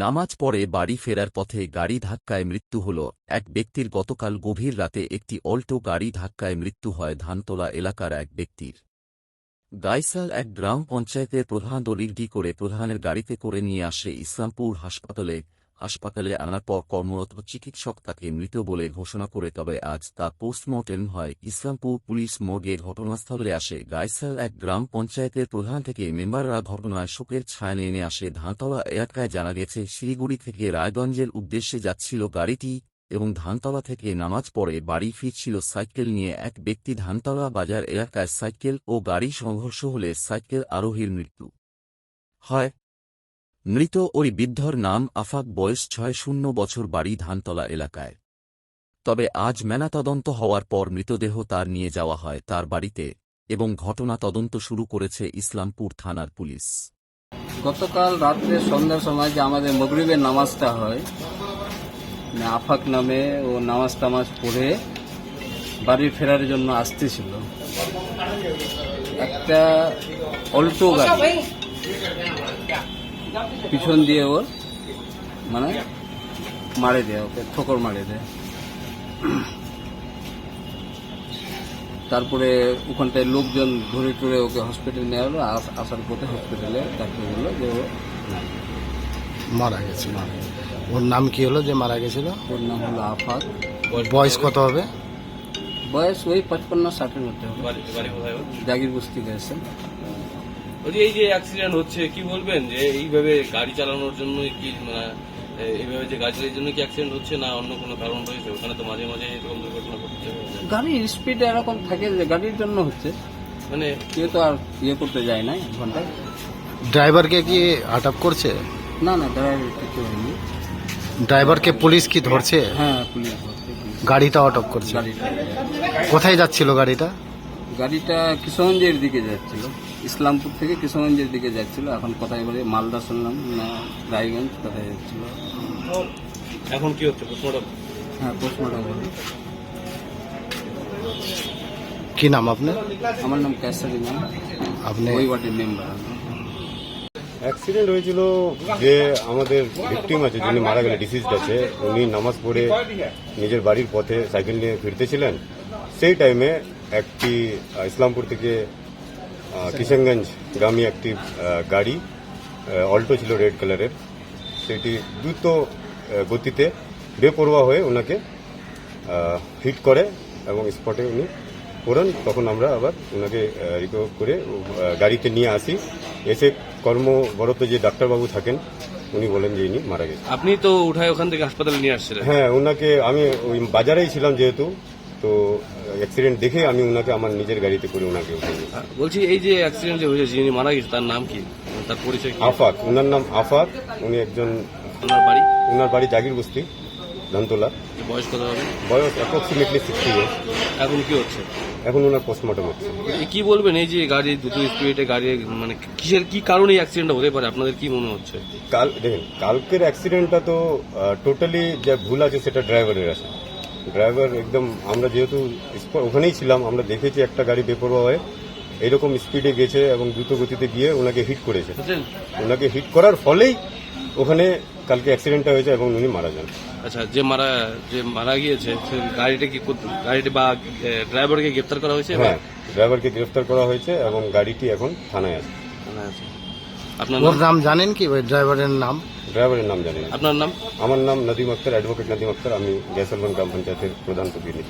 নামাজ পড়ে বাড়ি ফেরার পথে গাড়ি ধাক্কায় মৃত্যু হল এক ব্যক্তির। গতকাল গভীর রাতে একটি অল্টো গাড়ি ধাক্কায় মৃত্যু হয় ধানতলা এলাকার এক ব্যক্তির। গাইসাল এক গ্রাম পঞ্চায়েতের প্রধান দলিলটি করে প্রধানের গাড়িতে করে নিয়ে আসে ইসলামপুর হাসপাতালে আনার পর কর্মরত চিকিৎসক তাকে মৃত বলে ঘোষণা করে, তবে আজ তা পোস্টমর্টেম হয়। ইসলামপুর পুলিশ মর্গে ঘটনাস্থলে আসে। গাইসাল এক গ্রাম পঞ্চায়েতের প্রধান থেকে মেম্বাররা ঘটনায় শোকের ছায়া নেমে আসে। ধানতলা এলাকায় জানা গেছে, শিলিগুড়ি থেকে রায়গঞ্জের উদ্দেশ্যে যাচ্ছিল গাড়িটি এবং ধানতলা থেকে নামাজ পড়ে বাড়ি ফিরছিল সাইকেল নিয়ে এক ব্যক্তি। ধানতলা বাজার এলাকায় সাইকেল ও গাড়ি সংঘর্ষ হলে সাইকেল আরোহীর মৃত্যু হয়। মৃত ওই বৃদ্ধর নাম আফাক, বয়স ৬০ বছর, বাড়ি ধানতলা এলাকায়। তবে আজ ময়নাতদন্ত হওয়ার পর মৃতদেহ তার নিয়ে যাওয়া হয় তার বাড়িতে এবং ঘটনা তদন্ত শুরু করেছে ইসলামপুর থানার পুলিশ। গতকাল রাত্রে সন্ধ্যার সময় যে আমাদের মাগরিবের নামাজটা হয়, আফাক নামে ও নামাজ পড়ে বাড়ি ফেরার জন্য আসতেছিল। একটা অল্টো গাড়ি পিছন দিয়ে ওর মারে দেয়, ওকে ঠোকর মারে দেয়। তারপরে ওখানটায় লোকজন ধরে টরে ওকে হসপিটালে নেওয়া হলো। আসার পথে হসপিটালে ডাক্তার বললো যে ও মারা গেছে। ওর নাম কি হলো যে মারা গেছিল? ওর নাম হলো আফাক। বয়স কত হবে? বয়স ওই 55-60-এর মধ্যে হবে। জাগির বস্তি গেছে। এই যে অ্যাক্সিডেন্ট হচ্ছে, কি বলবেন যে এইভাবে গাড়ি চালানোর জন্য কি এইভাবে যে গাড়ি চালানোর জন্য কি অ্যাক্সিডেন্ট হচ্ছে, না অন্য কোনো কারণ রয়েছে? ওখানে তো মাঝে মাঝে এরকম দুর্ঘটনা ঘটছে। গাড়ির স্পিড এরকম থাকে যে গাড়ির জন্য হচ্ছে, কেউ তো আর করতে যায় না ঘন্টায়। ড্রাইভারকে কি আটক করছে? না, ড্রাইভার কিছু হয়নি। ড্রাইভারকে পুলিশ কি ধরছে? হ্যাঁ, পুলিশ ধরছে। গাড়িটা আটক করছে। গাড়িটা কোথায় যাচ্ছিল গাড়িটা? কিশোরগঞ্জের দিকে যাচ্ছিল। ইসলামপুর থেকে কিশোরগঞ্জের দিকে যাচ্ছিল। এখন কোথায় বলে মালদা শুনলাম, না রায়গঞ্জ, কোথায় যাচ্ছিল। এখন কি হচ্ছে? পোস্টমর্টম? হ্যাঁ, পোস্টমর্টম হবে। কি নাম আপনার? আমার নাম কেসার ইমাম। আপনি ওই ওয়ার্ডের মেম্বার। অ্যাক্সিডেন্ট হয়েছিল যে আমাদের ভিকটিম আছে, যিনি মারা গেলে ডিসিজড আছে, উনি নামাজ পড়ে নিজের বাড়ির পথে সাইকেল নিয়ে ফিরতেছিলেন। সেই টাইমে একটি ইসলামপুর থেকে কিশনগঞ্জ গামী একটি গাড়ি, অল্টো ছিল রেড কালারের, সেটি দ্রুত গতিতে বেপরোয়া হয়ে ওনাকে হিট করে এবং স্পটে উনি পড়েন। তখন আমরা আবার ওনাকে রিকভার করে গাড়িতে নিয়ে আসি। এসে কর্মরত যে ডাক্তারবাবু থাকেন উনি বলেন যে ইনি মারা গেছে। আপনি তো উঠায় ওখান থেকে হাসপাতালে নিয়ে আসছিলেন? হ্যাঁ, ওনাকে আমি ওই বাজারেই ছিলাম যেহেতু, তো অ্যাক্সিডেন্ট দেখে আমি ওনাকে আমার নিজের গাড়িতে করে ওনাকে উঠিয়ে নিয়েছি। বলছি, এই যে অ্যাক্সিডেন্ট যে হয়েছে, যিনি মারা গেছে তার নাম কি, তার পরিচয় কি? আফাক, ওনার নাম আফাক। উনি একজন, ওনার বাড়ি জাগির বস্তি, ধানতলা। বয়স কত হবে? বয়স অ্যাপ্রক্সিমেটলি 60 ইয়ার্স। এখন কি হচ্ছে? এখন ওনার পোস্টমর্টম হচ্ছে। কি বলবেন, এই যে গাড়ি দ্রুত স্পিডে গাড়ি, কি কারণে অ্যাক্সিডেন্টটা হতে পারে আপনাদের কি মনে হচ্ছে? দেখেন, কালকের অ্যাক্সিডেন্টটা তো টোটালি যা ভুল আছে সেটা ড্রাইভারের আছে। ড্রাইভার একদম, আমরা যেহেতু ওখানেই ছিলাম, আমরা দেখেছি একটা গাড়ি বেপরোয়া হয়ে এইরকম স্পিডে গেছে এবং দ্রুত গতিতে গিয়ে ওনাকে হিট করেছে। ওনাকে হিট করার ফলেই ওখানে কালকে অ্যাক্সিডেন্টটা হয়েছে এবং উনি মারা যান। আচ্ছা, যে মারা গিয়েছে গাড়িটি বা ড্রাইভারকে গ্রেফতার করা হয়েছে? হ্যাঁ, ড্রাইভারকে গ্রেফতার করা হয়েছে এবং গাড়িটি এখন থানায় আছে। আপনার নাম জানেন কি? ওই ড্রাইভারের নাম? ড্রাইভারের নাম জানেন? আপনার নাম? আমার নাম নদীম আক্তার, অ্যাডভোকেট নদীম আক্তার। আমি গ্যাসলবন গ্রাম পঞ্চায়েতের প্রধান প্রতিনিধি।